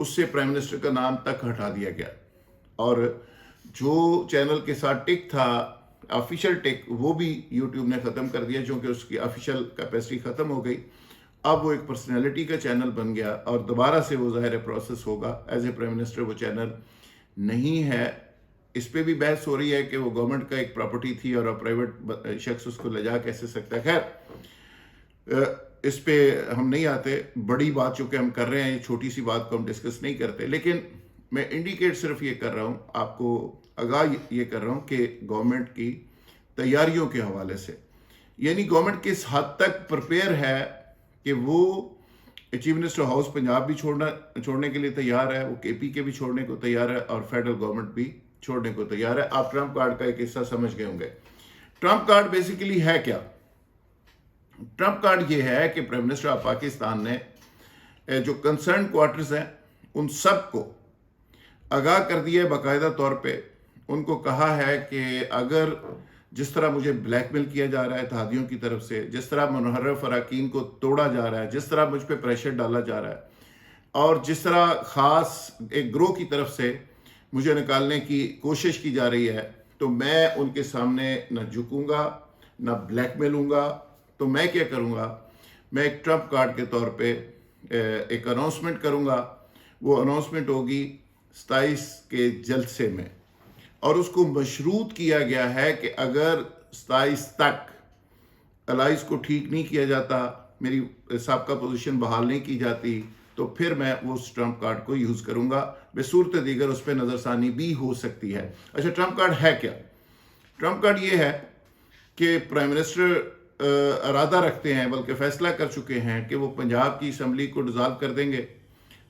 اس سے prime minister کا نام تک ہٹا دیا گیا، اور جو چینل کے ساتھ ٹک تھا آفیشیل ٹک، وہ بھی یوٹیوب نے ختم کر دیا چونکہ اس کی آفیشیل کیپیسٹی ختم ہو گئی۔ اب وہ ایک پرسنالٹی کا چینل بن گیا، اور دوبارہ سے وہ ظاہر پروسیس ہوگا۔ ایز اے پرائم منسٹر وہ چینل نہیں ہے۔ اس پہ بھی بحث ہو رہی ہے کہ وہ گورنمنٹ کا ایک پراپرٹی تھی اور پرائیویٹ شخص اس کو لے جا کیسے سکتا ہے۔ خیر اس پہ ہم نہیں آتے، بڑی بات چونکہ ہم کر رہے ہیں، یہ چھوٹی سی بات کو ہم ڈسکس نہیں کرتے، لیکن میں انڈیکیٹ صرف یہ کر رہا ہوں، آپ کو آگاہ یہ کر رہا ہوں کہ گورنمنٹ کی تیاریوں کے حوالے سے، یعنی گورنمنٹ کس حد تک پریپیئر ہے کہ وہ چیف منسٹر ہاؤس پنجاب بھی چھوڑنے کے لیے تیار ہے، وہ کے پی کے بھی چھوڑنے کو تیار ہے، اور فیڈرل گورنمنٹ بھی چھوڑنے کو تیار ہے۔ آپ ٹرمپ کارڈ کا ایک حصہ سمجھ گئے ہوں گے۔ ٹرمپ کارڈ بیسیکلی ہے کیا؟ ٹرمپ کارڈ یہ ہے کہ پرائم منسٹر آف پاکستان نے جو کنسرن کوارٹرز ہیں ان سب کو آگاہ کر دیا ہے، باقاعدہ طور پہ ان کو کہا ہے کہ اگر جس طرح مجھے بلیک میل کیا جا رہا ہے اتحادیوں کی طرف سے، جس طرح منحرف اراکین کو توڑا جا رہا ہے، جس طرح مجھ پہ پریشر ڈالا جا رہا ہے، اور جس طرح خاص ایک گروہ کی طرف سے مجھے نکالنے کی کوشش کی جا رہی ہے، تو میں ان کے سامنے نہ جھکوں گا نہ بلیک میل ہوں گا۔ تو میں کیا کروں گا؟ میں ایک ٹرمپ کارڈ کے طور پہ ایک اناؤنسمنٹ کروں گا۔ وہ اناؤنسمنٹ ہوگی 27 کے جلسے میں، اور اس کو مشروط کیا گیا ہے کہ اگر 27 تک الائز کو ٹھیک نہیں کیا جاتا، میری سابقہ پوزیشن بحال نہیں کی جاتی، تو پھر میں اس ٹرمپ کارڈ کو یوز کروں گا۔ بصورت دیگر اس پہ نظر ثانی بھی ہو سکتی ہے۔ اچھا، ٹرمپ کارڈ ہے کیا؟ ٹرمپ کارڈ یہ ہے کہ پرائم منسٹر ارادہ رکھتے ہیں، بلکہ فیصلہ کر چکے ہیں کہ وہ پنجاب کی اسمبلی کو ڈیزالو کر دیں گے،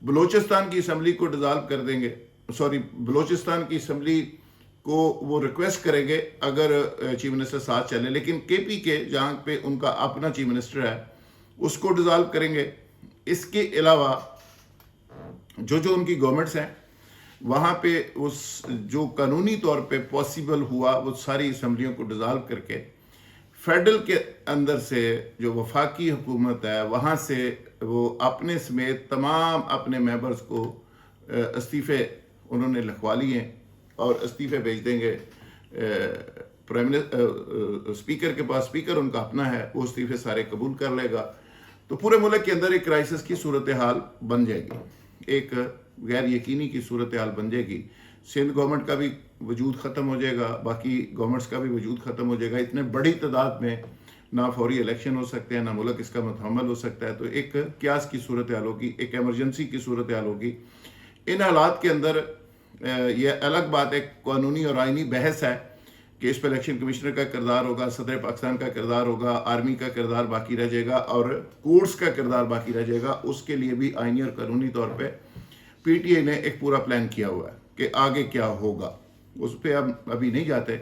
بلوچستان کی اسمبلی کو ڈیزالو کر دیں گے، بلوچستان کی اسمبلی کو وہ ریکویسٹ کریں گے اگر چیف منسٹر ساتھ چلیں، لیکن کے پی کے جہاں پہ ان کا اپنا چیف منسٹر ہے اس کو ڈیزالو کریں گے۔ اس کے علاوہ جو ان کی گورنمنٹس ہیں وہاں پہ جو قانونی طور پہ پاسبل ہوا، وہ ساری اسمبلیوں کو ڈیزالو کر کے فیڈرل کے اندر سے جو وفاقی حکومت ہے وہاں سے وہ اپنے سمیت تمام اپنے ممبرز کو استعفے انہوں نے لکھوا لیے، اور استعفے بھیج دیں گے اسپیکر کے پاس۔ اسپیکر ان کا اپنا ہے، وہ استعفے سارے قبول کر لے گا، تو پورے ملک کے اندر ایک کرائسس کی صورتحال بن جائے گی، ایک غیر یقینی کی صورتحال بن جائے گی۔ سندھ گورنمنٹ کا بھی وجود ختم ہو جائے گا، باقی گورنمنٹس کا بھی وجود ختم ہو جائے گا۔ اتنے بڑی تعداد میں نہ فوری الیکشن ہو سکتے ہیں، نہ ملک اس کا متحمل ہو سکتا ہے، تو ایک کیاس کی صورتحال ہوگی، ایک ایمرجنسی کی صورتحال ہوگی۔ ان حالات کے اندر یہ الگ بات ایک قانونی اور آئینی بحث ہے کہ اس پہ الیکشن کمشنر کا کردار ہوگا، صدر پاکستان کا کردار ہوگا، آرمی کا کردار باقی رہ جائے گا، اور کورٹس کا کردار باقی رہ جائے گا۔ اس کے لیے بھی آئینی اور قانونی طور پہ پی ٹی آئی نے ایک پورا پلان کیا ہوا ہے کہ آگے کیا ہوگا، اس پہ ہم ابھی نہیں جاتے۔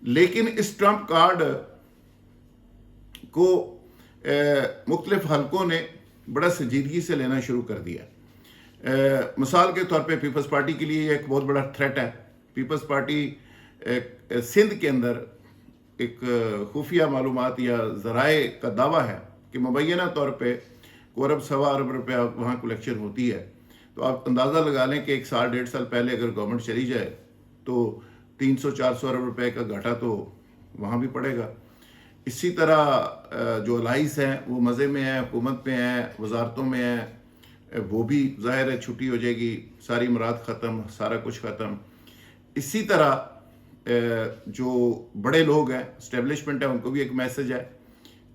لیکن اس ٹرمپ کارڈ کو مختلف حلقوں نے بڑا سنجیدگی سے لینا شروع کر دیا۔ مثال کے طور پہ پیپلز پارٹی کے لیے یہ ایک بہت بڑا تھریٹ ہے۔ پیپلز پارٹی سندھ کے اندر ایک خفیہ معلومات یا ذرائع کا دعویٰ ہے کہ مبینہ طور پہ 1 ارب سوا ارب روپیہ وہاں کلیکشن ہوتی ہے۔ تو آپ اندازہ لگا لیں کہ 1 سال 1.5 سال پہلے اگر گورنمنٹ چلی جائے تو 300-400 ارب روپے کا گھاٹا تو وہاں بھی پڑے گا۔ اسی طرح جو الائز ہیں وہ مزے میں ہیں، حکومت میں ہیں، وزارتوں میں ہیں، وہ بھی ظاہر ہے چھٹی ہو جائے گی، ساری مراد ختم، سارا کچھ ختم۔ اسی طرح جو بڑے لوگ ہیں، اسٹیبلشمنٹ ہے، ان کو بھی ایک میسج ہے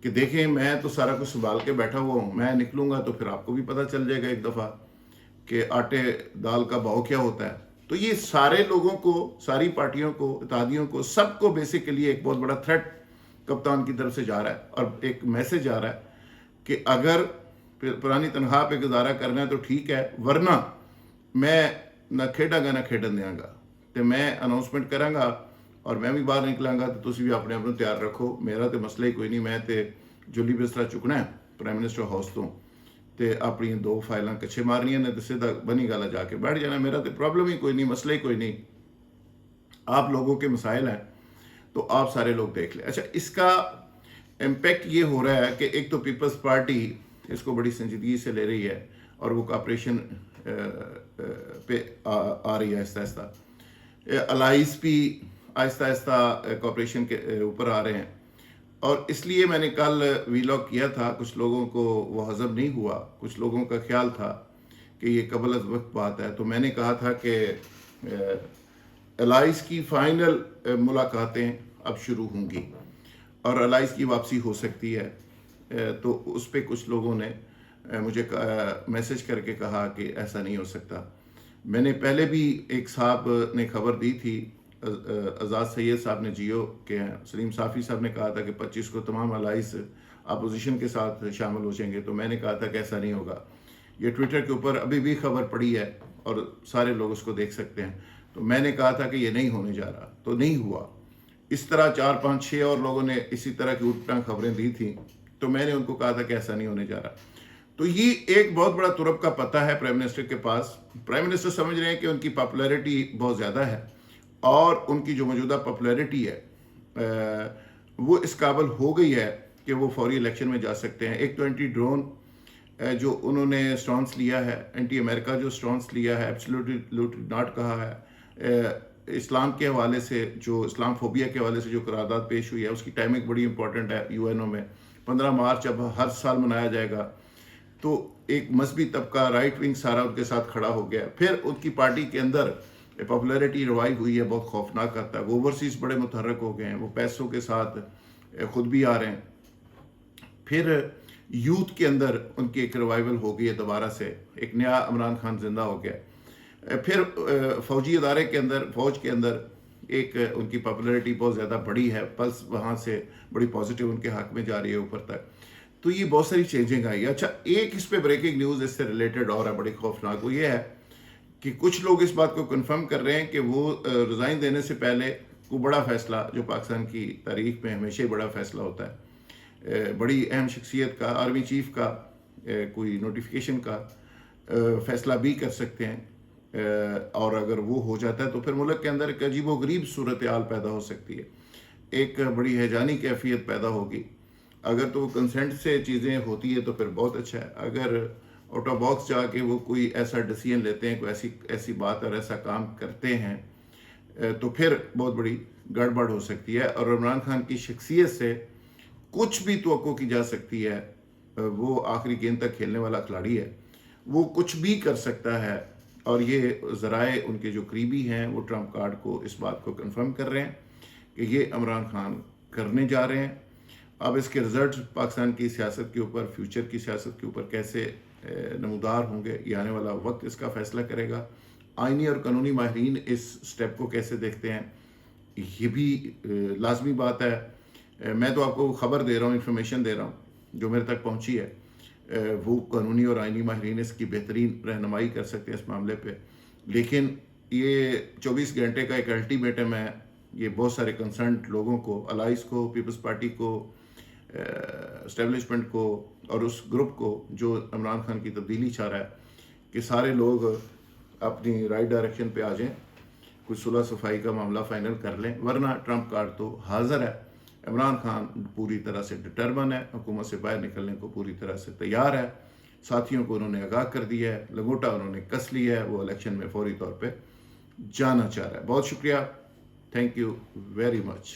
کہ دیکھیں میں تو سارا کچھ سنبھال کے بیٹھا ہوا ہوں، میں نکلوں گا تو پھر آپ کو بھی پتہ چل جائے گا ایک دفعہ کہ آٹے دال کا بھاؤ کیا ہوتا ہے۔ تو یہ سارے لوگوں کو، ساری پارٹیوں کو، اتحادیوں کو، سب کو بیسیکلی ایک بہت بڑا تھریٹ کپتان کی طرف سے جا رہا ہے، اور ایک میسج جا رہا ہے کہ اگر پرانی تنخواہ پہ گزارا کرنا ہے تو ٹھیک ہے، ورنہ میں نہ کھیڈا گا نہ کھیڈن دیاں گا، تو میں اناؤنسمنٹ کراں گا اور میں بھی باہر نکلاں گا، تو تسی بھی اپنے آپ کو تیار رکھو، میرا تو مسئلہ ہی کوئی نہیں، میں تے جلی بسترا چکنا ہے پرائم منسٹر ہاؤس تو تے اپنی 2 فائلاں کچھے مارنی ہیں، تو سیدھا بنی گالا جا کے بیٹھ جانا، میرا تو پرابلم ہی کوئی نہیں، مسئلہ ہی کوئی نہیں، آپ لوگوں کے مسائل ہیں تو آپ سارے لوگ دیکھ لیں۔ اچھا، اس کا امپیکٹ یہ ہو رہا ہے کہ ایک تو پیپلز پارٹی اس کو بڑی سنجیدگی سے لے رہی ہے اور وہ کاپریشن پہ آ رہی ہے آہستہ آہستہ. الائز بھی آہستہ آہستہ کوپریشن کے اوپر آ رہے ہیں. اور اس لیے میں نے کل ویلاگ کیا تھا. کچھ لوگوں کو وہ ہضم نہیں ہوا. کچھ لوگوں کا خیال تھا کہ یہ قبل از وقت بات ہے. تو میں نے کہا تھا کہ الائز کی فائنل ملاقاتیں اب شروع ہوں گی اور الائز کی واپسی ہو سکتی ہے. تو اس پہ کچھ لوگوں نے مجھے میسج کر کے کہا کہ ایسا نہیں ہو سکتا. میں نے پہلے بھی ایک صاحب نے خبر دی تھی, آزاد سید صاحب نے جیو کے ہیں, سلیم صافی صاحب نے کہا تھا کہ 25 کو تمام الائز اپوزیشن کے ساتھ شامل ہو جائیں گے. تو میں نے کہا تھا کہ ایسا نہیں ہوگا. یہ ٹویٹر کے اوپر ابھی بھی خبر پڑی ہے اور سارے لوگ اس کو دیکھ سکتے ہیں. تو میں نے کہا تھا کہ یہ نہیں ہونے جا رہا, تو نہیں ہوا. اس طرح 4 5 6 اور لوگوں نے اسی طرح کی اٹھ پٹانگ خبریں دی تھیں. تو میں نے ان کو کہا تھا کہ ایسا نہیں ہونے جا رہا. تو یہ ایک بہت بڑا ترب کا پتہ ہے پرائم منسٹر کے پاس. پرائم منسٹر سمجھ رہے ہیں کہ ان کی پاپولیرٹی بہت زیادہ ہے اور ان کی جو موجودہ پاپولیرٹی ہے وہ اس قابل ہو گئی ہے کہ وہ فوری الیکشن میں جا سکتے ہیں. ایک تو اینٹی ڈرون جو انہوں نے سٹانس لیا ہے, اینٹی امریکہ جو سٹانس لیا ہے, ایبسلیوٹلی ناٹ کہا ہے, اسلام کے حوالے سے جو اسلام فوبیا کے حوالے سے جو قرارداد پیش ہوئی ہے اس کی ٹائمنگ بڑی امپورٹنٹ ہے. یو این او میں 15 مارچ اب ہر سال منایا جائے گا. تو ایک مذہبی طبقہ رائٹ ونگ سارا ان کے ساتھ کھڑا ہو گیا. پھر ان کی پارٹی کے اندر پاپولیرٹی ریوائیو ہوئی ہے, بہت خوفناک کرتا ہے. وہ اوورسیز بڑے متحرک ہو گئے ہیں, وہ پیسوں کے ساتھ خود بھی آ رہے ہیں. پھر یوتھ کے اندر ان کی ایک ریوائیول ہو گئی ہے دوبارہ سے, ایک نیا عمران خان زندہ ہو گیا. پھر فوجی ادارے کے اندر, فوج کے اندر ایک ان کی پاپولیرٹی بہت زیادہ بڑی ہے. پلس وہاں سے بڑی پازیٹیو ان کے حق میں جا رہی ہے اوپر تک. تو یہ بہت ساری چینجنگ آئی. اچھا, ایک اس پہ بریکنگ نیوز اس سے ریلیٹڈ اور ہے بڑی خوفناک, وہ یہ ہے کہ کچھ لوگ اس بات کو کنفرم کر رہے ہیں کہ وہ ریزائن دینے سے پہلے کوئی بڑا فیصلہ, جو پاکستان کی تاریخ میں ہمیشہ ہی بڑا فیصلہ ہوتا ہے, بڑی اہم شخصیت کا, آرمی چیف کا کوئی نوٹیفیکیشن کا فیصلہ بھی کر سکتے ہیں. اور اگر وہ ہو جاتا ہے تو پھر ملک کے اندر ایک عجیب و غریب صورتحال پیدا ہو سکتی ہے, ایک بڑی ہیجانی کیفیت پیدا ہوگی. اگر تو کنسنٹ سے چیزیں ہوتی ہے تو پھر بہت اچھا ہے. اگر آؤٹ آف باکس جا کے وہ کوئی ایسا ڈیسیژن لیتے ہیں, کوئی ایسی بات اور ایسا کام کرتے ہیں, تو پھر بہت بڑی گڑبڑ ہو سکتی ہے. اور عمران خان کی شخصیت سے کچھ بھی توقع کی جا سکتی ہے. وہ آخری گیند تک کھیلنے والا کھلاڑی ہے, وہ کچھ بھی کر سکتا ہے. اور یہ ذرائع ان کے جو قریبی ہیں وہ ٹرمپ کارڈ کو اس بات کو کنفرم کر رہے ہیں کہ یہ عمران خان کرنے جا رہے ہیں. اب اس کے رزلٹ پاکستان کی سیاست کے اوپر, فیوچر کی سیاست کے اوپر کیسے نمودار ہوں گے, یہ آنے والا وقت اس کا فیصلہ کرے گا. آئینی اور قانونی ماہرین اس سٹیپ کو کیسے دیکھتے ہیں, یہ بھی لازمی بات ہے. میں تو آپ کو خبر دے رہا ہوں, انفارمیشن دے رہا ہوں جو میرے تک پہنچی ہے. وہ قانونی اور آئینی ماہرین اس کی بہترین رہنمائی کر سکتے ہیں اس معاملے پہ. لیکن یہ 24 گھنٹے کا ایک الٹیمیٹم ہے. یہ بہت سارے کنسرنڈ لوگوں کو, الائز کو, پیپلز پارٹی کو, اسٹیبلشمنٹ کو اور اس گروپ کو جو عمران خان کی تبدیلی چاہ رہا ہے, کہ سارے لوگ اپنی رائٹ ڈائریکشن پہ آ جائیں, کچھ صلح صفائی کا معاملہ فائنل کر لیں. ورنہ ٹرمپ کارڈ تو حاضر ہے. عمران خان پوری طرح سے ڈٹرمن ہے, حکومت سے باہر نکلنے کو پوری طرح سے تیار ہے. ساتھیوں کو انہوں نے آگاہ کر دیا ہے, لنگوٹا انہوں نے کس لیا ہے, وہ الیکشن میں فوری طور پہ جانا چاہ رہا ہے. بہت شکریہ, تھینک یو ویری مچ.